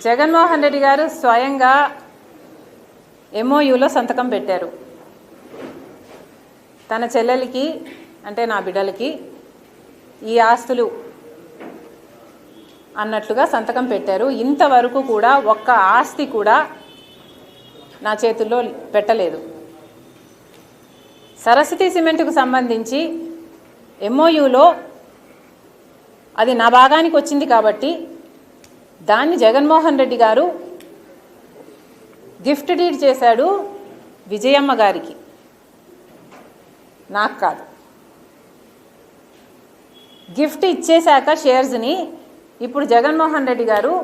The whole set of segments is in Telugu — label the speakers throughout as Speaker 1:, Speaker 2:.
Speaker 1: జగన్మోహన్ రెడ్డి గారు స్వయంగా ఎంఓయూలో సంతకం పెట్టారు. తన చెల్లెలికి అంటే నా బిడ్డలకి ఈ ఆస్తులు అన్నట్లుగా సంతకం పెట్టారు. ఇంతవరకు కూడా ఒక్క ఆస్తి కూడా నా చేతుల్లో పెట్టలేదు. సరస్వతి సిమెంట్కు సంబంధించి ఎంఓయూలో అది నా భాగానికి వచ్చింది కాబట్టి దాన్ని జగన్మోహన్ రెడ్డి గారు గిఫ్ట్ డీడ్ చేశాడు విజయమ్మ గారికి, నాకు కాదు. గిఫ్ట్ ఇచ్చేశాక షేర్స్ని ఇప్పుడు జగన్మోహన్ రెడ్డి గారు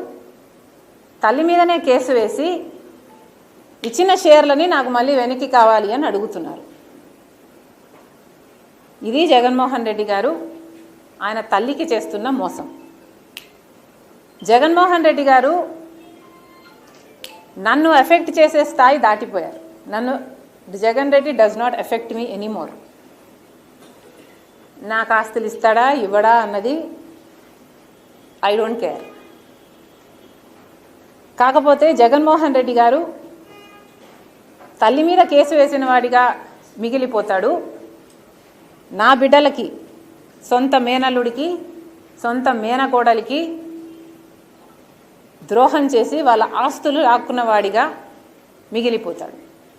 Speaker 1: తల్లి మీదనే కేసు వేసి ఇచ్చిన షేర్లని నాకు మళ్ళీ వెనక్కి కావాలి అని అడుగుతున్నారు. ఇది జగన్మోహన్ రెడ్డి గారు ఆయన తల్లికి చేస్తున్న మోసం. జగన్మోహన్ రెడ్డి గారు నన్ను ఎఫెక్ట్ చేసే స్థాయి దాటిపోయారు. Jagan Reddy does not effect me anymore. నాకు ఆస్తులు ఇస్తాడా ఇవ్వడా అన్నది ఐ డోంట్ కేర్. కాకపోతే జగన్మోహన్ రెడ్డి గారు తల్లి మీద కేసు వేసిన వాడిగా మిగిలిపోతాడు. నా బిడ్డలకి, సొంత మేనల్లుడికి, సొంత మేనకోడలికి ద్రోహం చేసి వాళ్ళ ఆస్తులు లాక్కున్న వాడిగా మిగిలిపోతాడు.